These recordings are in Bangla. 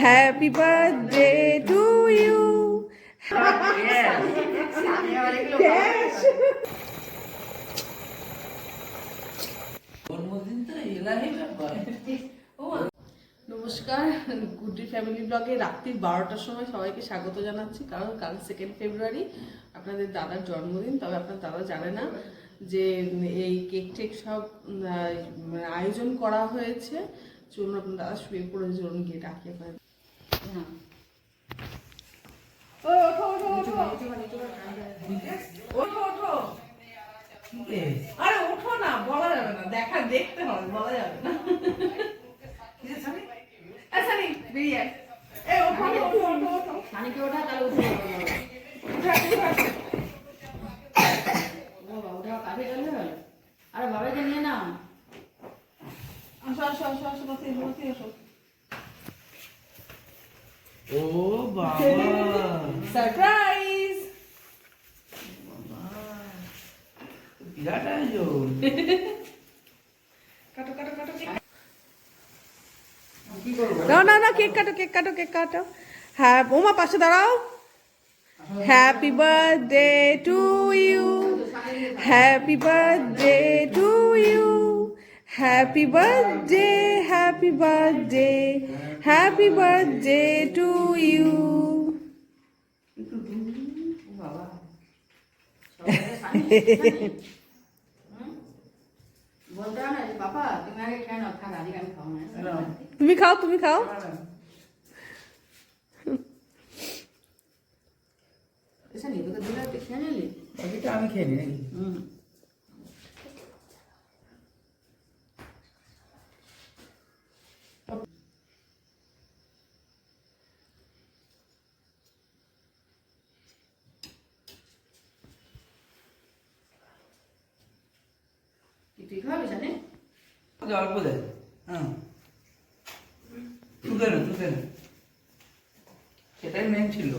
Happy birthday to you. নমস্কার, গুড্ডি ফ্যামিলি ব্লগে রাত্রির 12টার সময় সবাইকে স্বাগত জানাচ্ছি। কারণ কাল 2 ফেব্রুয়ারি আপনাদের দাদার জন্মদিন। তবে আপনার দাদা জানে না যে এই কেক টেক সব আয়োজন করা হয়েছে। চলুন আপনার দাদা শুয়ে পড়ে, চলুন গিয়ে ডাকিয়ে পারেন। আরে ওঠো না, বলা যাবে না, দেখতে হবে, বলা যাবে না। বেরিয়ে আরে বাবাকে নিয়ে নাও। ও বাবা, সারপ্রাইজ! বিরাট আয়োজন। কাটো কাটো কাটো, কি করবো? না কেক কাটো। হ্যাঁ ওমা, পাশে দাঁড়াও। Happy birthday to you, happy birthday to you, happy birthday, happy birthday, happy birthday to you. বলতে হবে না বাবা, তুমি আগে খেয়ে নাও, থাক আজকে আমি খাবো না। তুমি খাও। এসে নি তোকে দিলে তুই খেয়ে নিলি। বাকিটা আমি খেয়ে নিই নাকি? তুই খাবি জানে? অল্প দেয়। হ্যাঁ, তুলে না সেটাই মেন ছিল।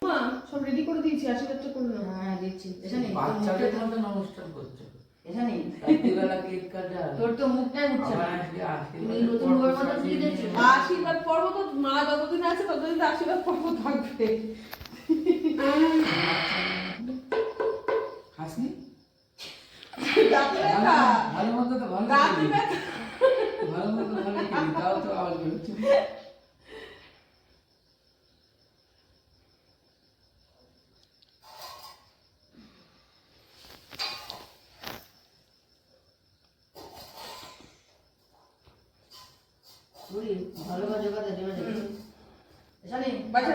মা সব রেডি করে দিয়েছি, আশীর্বাদটা করে নাও। হ্যাঁ দিচ্ছি। এসে নি বাচ্চাদের মতো অনুষ্ঠান করছো। এসে নি রাত্রিবেলা কেক কাটা। তোর তো মুখটাই উঠছে না। তুমি নতুন বউর মতো দিয়ে দিয়েছো। আশীর্বাদ পর্ব তো মা যতদিন আছে ততদিন তো আশীর্বাদ পর্ব থাকবে। হাসনি? দাঁতে ব্যথা। ভালো মতো তো ভালো দাঁতে খেলি। ব্যথা। ভালো মতো ভালো খেলি, তাও তো আওয়াজ বেরোচ্ছে। বুড়ি ভালো কাজ করে দেবে দেবে। এসে নি বাচ্চা।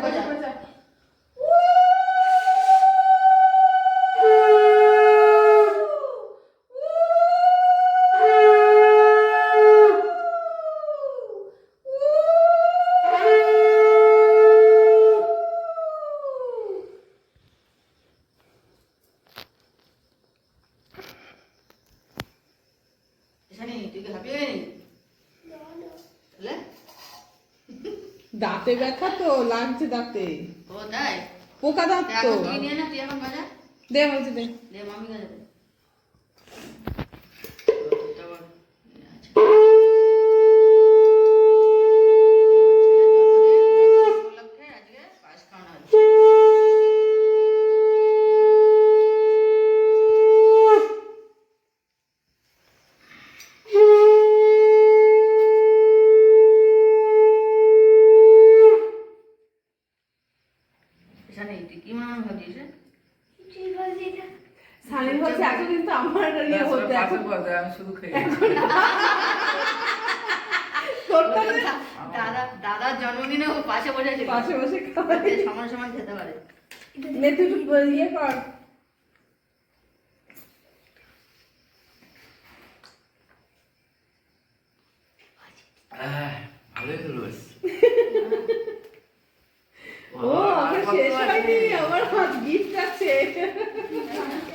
এসে নি তুই কি হ্যাপি হয়ে নি? তাহলে দাঁতে ব্যথা তো লাগছে, দাঁতে ও তাই পোকা দাঁত তো। তুই নিয়ে না, তুই এখন বাজা দে হয়েছে দে। দে মামি কাছে দে। কি মনে ভাবিস? সানির হচ্ছে এতদিন তো আমার ইয়ে হতো, এখন আমি শুধু খেয়ে দাদার জন্মদিনে ও পাশে বসে ছিল, পাশে বসে খাবে, সমান সমান খেতে পারে। নে তুই একটু ইয়ে কর। ভালোই হলো। ও আমার শেষ হয়নি, আমার হাত গিফট আছে।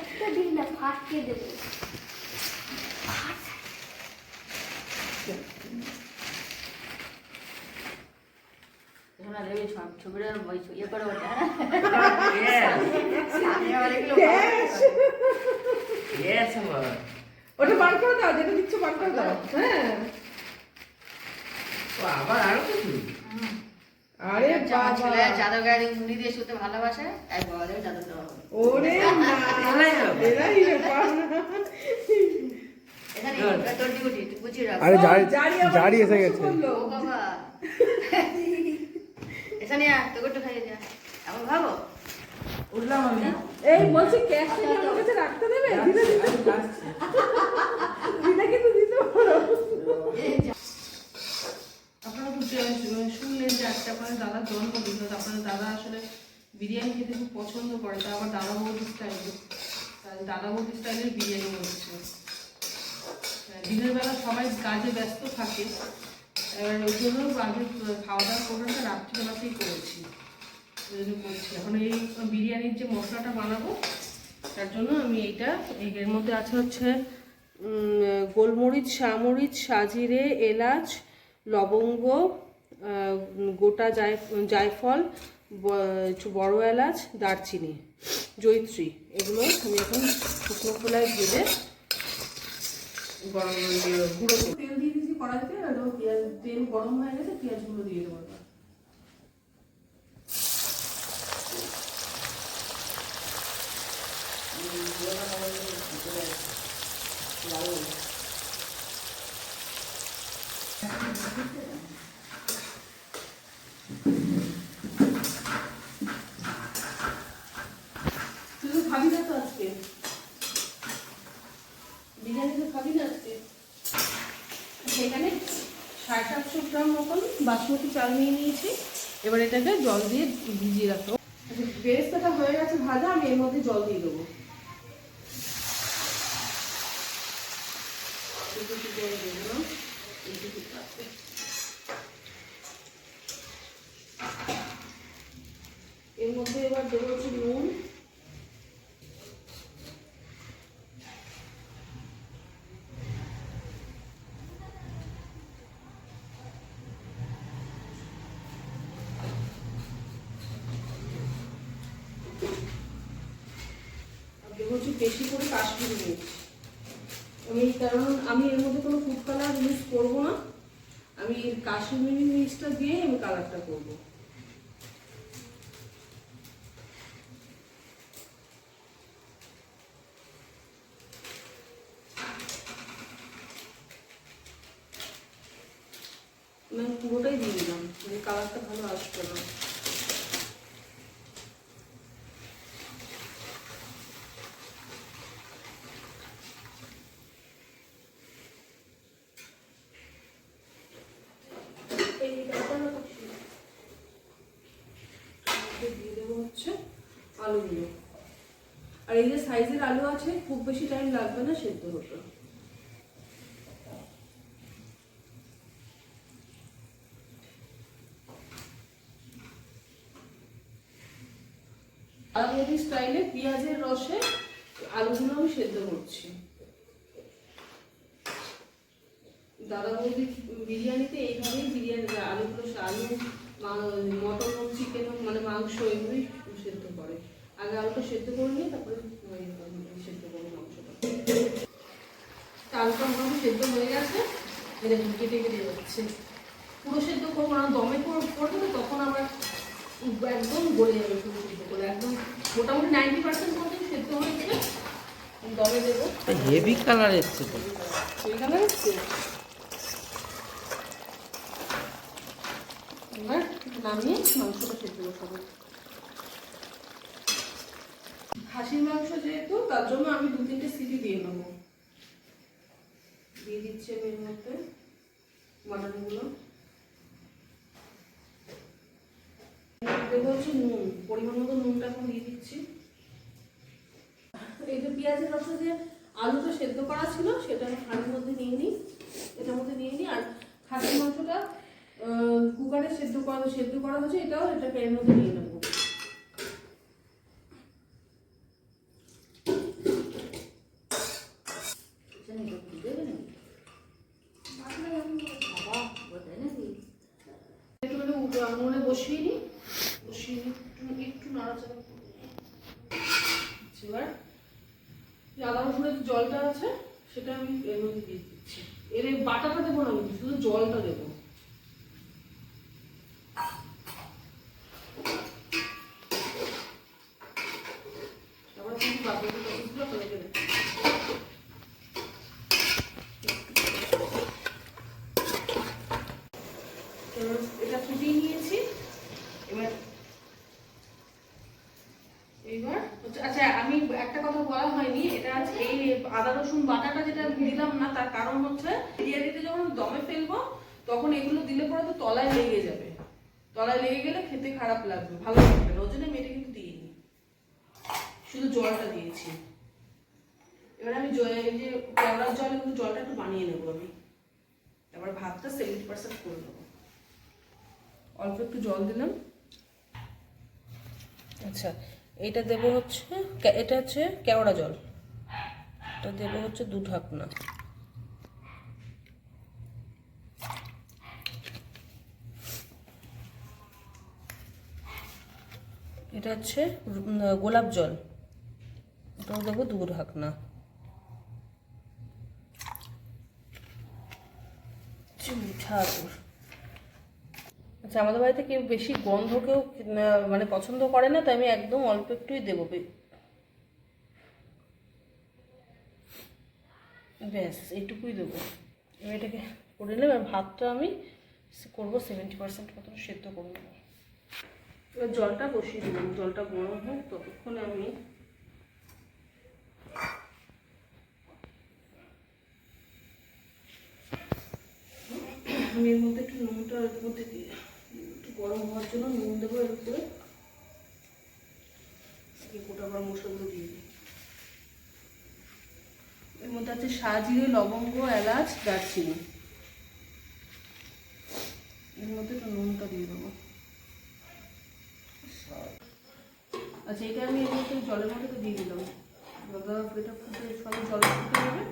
একটা দিন না ফাটকে দেবো। ছবিটা ইয়ে করে ওঠে। ওটা বার করে দাও, যেটা দিচ্ছ বার করে দাও। হ্যাঁ আবার আরো কিছু আরে আমার বাবা ছেলে চাদর গায়ে মুড়ি দিয়ে শুতে ভালোবাসে, তাই বাবা দেবে চাদর দেওয়া হবে। ওরে না এরাই ব্যাপার এখানে তোর ডিউটি একটু গুছিয়ে রাখ। আরে জারি আবার জারি এসে কিছু গেছে। বললো। ও বাবা এখানে আয়, তোকে একটু খাইয়ে দিয়া। এখন ভাবো উঠলাম আমি এই বলছি ক্যাশটা কি আমার কাছে রাখতে দেবে দিলে দিতে দিলে কিন্তু দিতে পারো আপনারা তো শুনলেন যে আজকে আপনাদের দাদার জন্মদিন, তো আপনাদের দাদা আসলে বিরিয়ানি খেতে খুব পছন্দ করে, তা আবার দাদা বৌদি স্টাইলে, দাদা বৌদি স্টাইলের বিরিয়ানি হচ্ছে। দিনের বেলা সবাই কাজে ব্যস্ত থাকে, এবার ওই জন্য আগে খাওয়া দাওয়ার প্রোগ্রামটা রাত্রিবেলাতেই করেছি, ওই জন্য করছি। এখন এই বিরিয়ানির যে মশলাটা বানাবো তার জন্য আমি এইটা এর মধ্যে আছে হচ্ছে গোলমরিচ, শামরিচ, সাজিরে, এলাচ, লবঙ্গ, গোটা জায়ফল, একটু বড় এলাচ, দারচিনি, জয়িত্রী, এগুলো আমি এখন শুকনো খোলায় ভেজে গরম গুঁড়ো তেল দিয়ে দিয়েছি কড়াইতে, আর পেঁয়াজ তেল গরম হয়ে গেছে, পেঁয়াজগুলো দিয়ে দেবো এবার। তুই তো খাবি না তো আজকে বিরিয়ানি, তো খাবি না আজকে। সেখানে 750 গ্রাম মতন বাসমতি চাল নিয়ে নিয়েছি, এবার এটাকে জল দিয়ে ভিজিয়ে রাখবো। আচ্ছা, বেরেস্তাটা হয়ে গেছে ভাজা, আমি এর মধ্যে জল দিয়ে দেবো। এর মধ্যে এবার দেবো হচ্ছে নুন, হচ্ছে বেশি করে কাশ্মীরি মির্চ, কারণ আমি এর মধ্যে কোনো ফুড কালার ইউজ করবো না, আমি কাশ্মীরি মির্চটা দিয়ে আমি কালারটা করবো। আমি পুরোটাই দিয়ে দিলাম, কালারটা ভালো আসবে না। দিয়ে দেবো হচ্ছে আলুগুলো, আর এই যে সাইজের আলু আছে খুব বেশি টাইম লাগবে না সেদ্ধ হতে। আলুগুলি স্টাইলে পেঁয়াজের রসে আলুগুলো আমি সেদ্ধ করছি। দাদা বৌদি বিরিয়ানিতে এইভাবেই বিরিয়ানি আলুগুলো আলু মটন, চিকেন মানে মাংস এগুলোই সেদ্ধ করে। আগে আলুটা সেদ্ধ করে নিয়ে তারপরে সেদ্ধ করে মাংসটা। আলুটা মোটামুটি সেদ্ধ হয়ে গেছে, দেখুন কেটে কেটে যাচ্ছে। পুরো সেদ্ধ করবো না, দমে করবো তো তখন আবার একদম গলে যাবে। পুরো সেদ্ধ করে একদম মোটামুটি 90% মতো সেদ্ধ হয়েছে, দমে দেবো। হেভি কালার এসছে তো, সেই কালার এসছে। এবার নামিয়ে মাংসটা সেদ্ধ বসাবো। খাসির মাংস যেহেতু, তার জন্য আমি 2-3টে সিটি দিয়ে নেবো। দিয়ে দিচ্ছি আমি এর মধ্যে মাটনগুলো। দেবো হচ্ছে নুন, পরিমাণ মতো নুনটা এখন দিয়ে দিচ্ছি। এই যে পেঁয়াজের রসে যে আলুটা সেদ্ধ করা ছিল সেটা আমি হাঁড়ির মধ্যে নিয়ে নিই, এটার মধ্যে নিয়ে নিই। আর খাসির মাংসটা কুকারে সেদ্ধ করা হয়েছে, এটাকে এর মধ্যে নিয়ে নেবো। উনুনে বসিয়ে নিই, একটু নাড়াচাড়া করবো। এবার আদা রসুনের জলটা আছে সেটা আমি এর মধ্যে দিয়ে দিচ্ছি। এর বাটাটা দেবো না, আমি শুধু জলটা দেবো। এটা ফুটিয়ে নিয়েছি। এবার এইবার আচ্ছা, আমি একটা কথা বলা হয়নি, এটা আছে এই আদা রসুন বাটাটা যেটা দিলাম না, তার কারণ হচ্ছে বিরিয়ানিতে যখন দমে ফেলবো তখন এগুলো দিলে পরে তো তলায় লেগে যাবে, তলায় লেগে গেলে খেতে খারাপ লাগবে, ভালো লাগবে না, ওই জন্য আমি এটা কিন্তু দিইনি, শুধু জলটা দিয়েছি। এবার আমি এই যে কেওড়ার জল, কিন্তু জলটা একটু বানিয়ে নেবো আমি, তারপর ভাতটা 70% করে নেবো। অল্প একটু জল দিলাম। আচ্ছা, এটা দেবো হচ্ছে, এটা হচ্ছে কেওড়া জল, এটা দেবো হচ্ছে 2 ঢাকনা। এটা হচ্ছে গোলাপ জল, এটাও দেবো 2 ঢাকনা। আচ্ছা, আমাদের বাড়িতে কেউ বেশি গন্ধ কেউ মানে পছন্দ করে না, তাই আমি একদম অল্প একটুই দেবো। ব্যাস এইটুকুই দেবো। এবার এটাকে করে নিলাম। আর ভাতটা আমি করবো 70% মতো সেদ্ধ করে নেবো। এবার জলটা বসিয়ে দিলাম, জলটা গরম হোক ততক্ষণে আমি এর মধ্যে একটু নুনটা এর মধ্যে দিয়ে একটু গরম হওয়ার জন্য নুন দেবো এর উপরে। গোটা গরম মশলাগুলো দিয়ে দিই। এর মধ্যে আছে সাজিরে, লবঙ্গ, এলাচ, দারচিনি। এর মধ্যে একটু নুনটা দিয়ে দেবো। আচ্ছা, এটা আমি এর মধ্যে জলের মধ্যে তো দিয়ে দিলাম। এটা ফুটে সব জল ফুটে যাবে,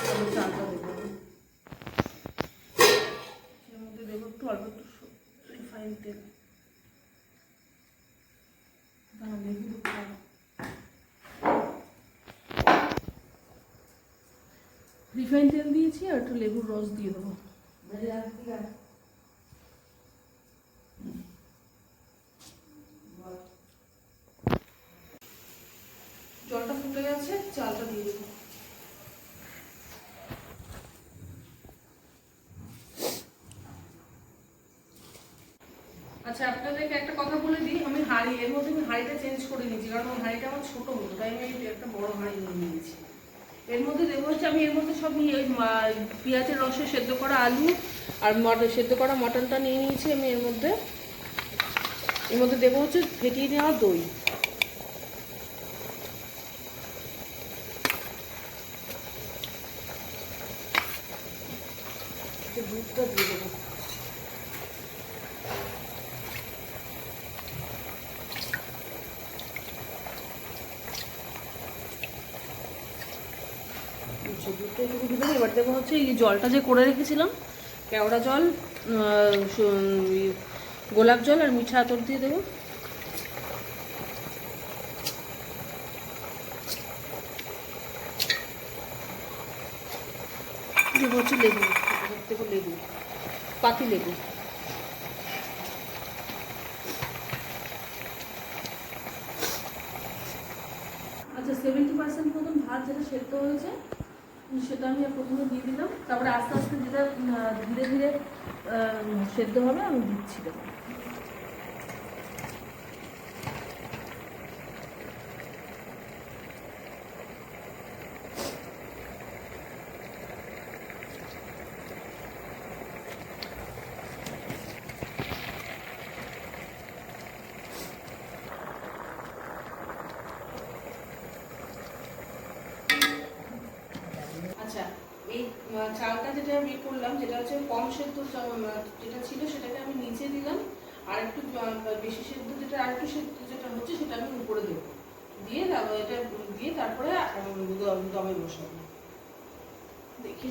তবে চালটা দেবো। এর মধ্যে দেবো একটু অল্প একটু রিফাইন তেল। রিফাইন তেল দিয়েছি, আর একটু লেবুর রস দিয়ে দেবো। জলটা ফুটে গেছে, চালটা দিয়ে দেবো। আচ্ছা, আপনাদেরকে একটা কথা বলে দিই, আমি এর মধ্যে আমি হাঁড়িটা চেঞ্জ করে নিয়েছি, কারণ হাঁড়িটা আমার ছোট হতো, তাই আমি একটা বড় হাঁড়ি নিয়ে নিয়েছি। এর মধ্যে দেবো হচ্ছে, আমি এর মধ্যে সব ওই পেঁয়াজের রসে সেদ্ধ করা আলু আর সেদ্ধ করা মটনটা নিয়ে নিয়েছি আমি। এর মধ্যে দেবো হচ্ছে ফেটিয়ে নেওয়া দই। দুধটা দিয়ে দেবো। দুধটা একটু দিয়ে দেবো। এবার দেবো হচ্ছে এই জলটা যে করে রেখেছিলাম, কেওড়া জল, গোলাপ জল আর মিঠা আতর দিয়ে দেবো। দেবো হচ্ছে লেবু, দেবো লেবু, পাতি লেবু। আচ্ছা, 70% মতন ভাত যেটা সেদ্ধ হয়েছে সেটা আমি প্রথমে দিয়ে দিলাম, তারপরে আস্তে আস্তে যেটা ধীরে ধীরে সেদ্ধ হবে আমি দিচ্ছি দেবো। আচ্ছা, এই চালটা যেটা আমি করলাম, যেটা হচ্ছে কম সেদ্ধ যেটা ছিল সেটাকে আমি নিচে দিলাম, আর একটু বেশি সেদ্ধ যেটা, আর একটু সেদ্ধ যেটা হচ্ছে সেটা আমি উপরে দেবো, দিয়ে এটা দিয়ে তারপরে দমে বসাবো। দেখি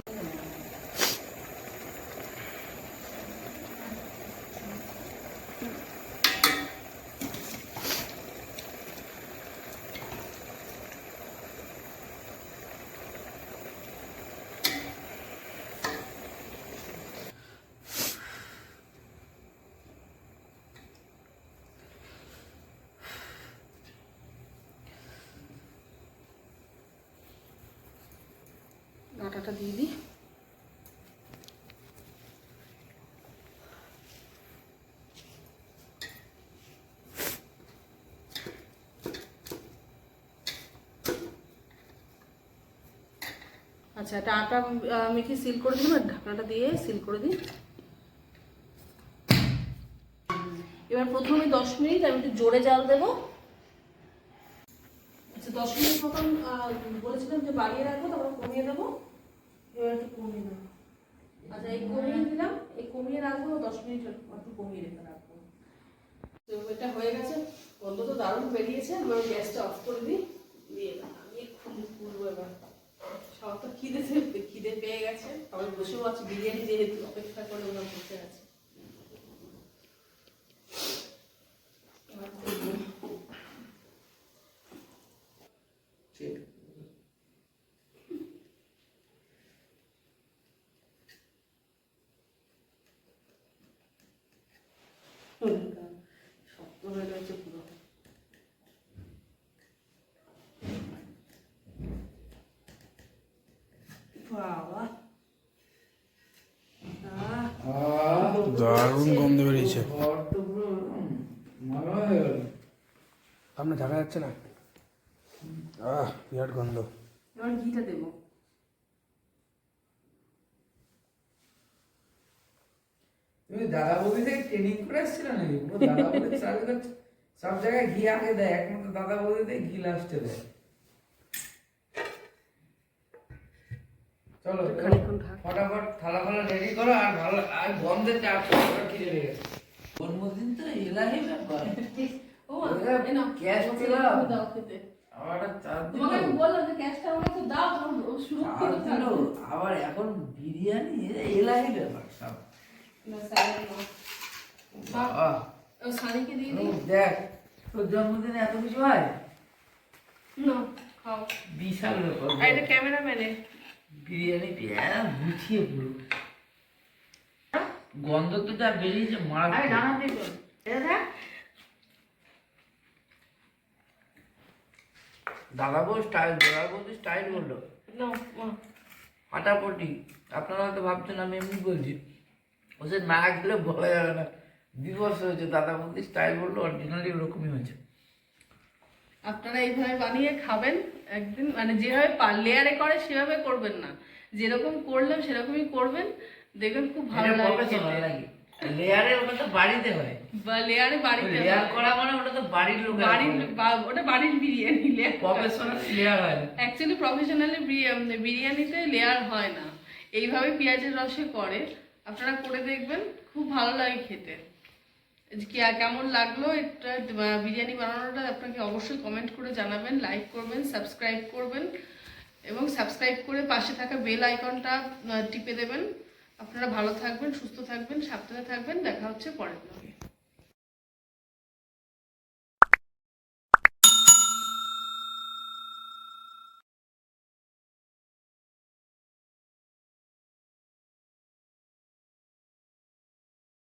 আটাটা দিয়ে দিই। আচ্ছা, এটা আটা মেখে সিল করে দিলাম, আর ঢাকনাটা দিয়ে সিল করে দিই। এবার প্রথমে 10 মিনিট আমি একটু জোরে জাল দেবো। আচ্ছা, 10 মিনিট মতন বলেছিলাম যে বাড়িয়ে রাখবো, তারপর কমিয়ে দেবো। এবার একটু কমিয়ে দেবো। আচ্ছা, এই কমিয়ে দিলাম, এই কমিয়ে রাখবো 10 মিনিট একটু কমিয়ে রেখে রাখবো। তো এটা হয়ে গেছে, গন্ধ তো দারুণ বেরিয়েছে। আমি গ্যাসটা অফ করে দিই, দিয়ে আমি খুলবো এবার। সব তো খিদে পেয়ে গেছে, সবাই বসেও আছে, বিরিয়ানি যেহেতু অপেক্ষা করে ওরা বসে আছে। শক্ত হয়ে রয়েছে পুরো। বাবা, দারুণ গন্ধ বেরিয়েছে। ঘরটা পুরো ভালো হয়ে গেল। সামনে দেখা যাচ্ছে না, বিরাট গন্ধ। এবার ঘিটা দেবো। তুমি দাদা বৌদি থেকে ট্রেনিং করে এসেছিল নাকি? পুরো দাদা বৌদি সব জায়গায় ঘি আগে দেয়, একমাত্র দাদা বৌদিতে ঘি লাস্টে দেয়। চলো খানিকক্ষণ থাক। ফটাফট থালা ফালা রেডি করো, আর ভালো আর গন্ধে চাপ খিদে লেগে গেছে। জন্মদিন তো এলাহি ব্যাপার। ও এই নাও, ক্যাশ ওকে দিলাম। দাও খেতে। আবার একটা চা দিল। তোমাকে আমি বললাম যে ক্যাশটা আমাকে তো দাও, তোমার সুরক্ষিত চা দিল, থাকবে। আবার এখন বিরিয়ানি এলাহি ব্যাপার সব। না, স্যালাড নাও। বাহ, ও সানিকে দিয়ে দিই। দেখ তোর জন্মদিনে এত কিছু হয়, না, খাও। বিশাল ব্যাপার। আর এটা ক্যামেরাম্যানে। বিরিয়ানি গুছিয়ে পুরো গন্ধ তো যা বেরিয়েছে মার। আরে ডানা দিয়ে চল এটা দেখ দাদা বৌদি স্টাইল বললো নাও, মা। ফাটাফটি। আপনারা হয়তো ভাবছেন আমি এমনি বলছি, ওসে না গেলে বলা যাবে না। দিবস হয়েছে, দাদা বৌদি স্টাইল বললো, অরিজিনালি ওরকমই হয়েছে। আপনারা এইভাবে বানিয়ে খাবেন একদিন, মানে যেভাবে লেয়ারে করে সেভাবে করবেন না, যেরকম করলাম সেরকমই করবেন, দেখবেন খুব ভালো এটা লাগবে professional খেতে। নাকি? লেয়ারে ওটা তো বাড়িতে হয়, বা লেয়ারে বাড়িতে লেয়ার হয়। করা মানে ওটা তো বাড়ির লোক। ওটা বাড়ির বিরিয়ানি। প্রফেশনাল লেয়ার হয় না। অ্যাকচুয়ালি প্রফেশনালি বিরিয়ানিতে লেয়ার হয় না, এইভাবে পেঁয়াজের রসে করে। আপনারা করে দেখবেন, খুব ভালো লাগে খেতে। কেমন লাগলো এটা বিরিয়ানি বানানোটা আপনাকে অবশ্যই কমেন্ট করে জানাবেন, লাইক করবেন, সাবস্ক্রাইব করবেন, এবং সাবস্ক্রাইব করে পাশে থাকা বেল আইকনটা টিপে দেবেন। আপনারা ভালো থাকবেন, সুস্থ থাকবেন, সাবধানে থাকবেন। দেখা হচ্ছে পরের দিন।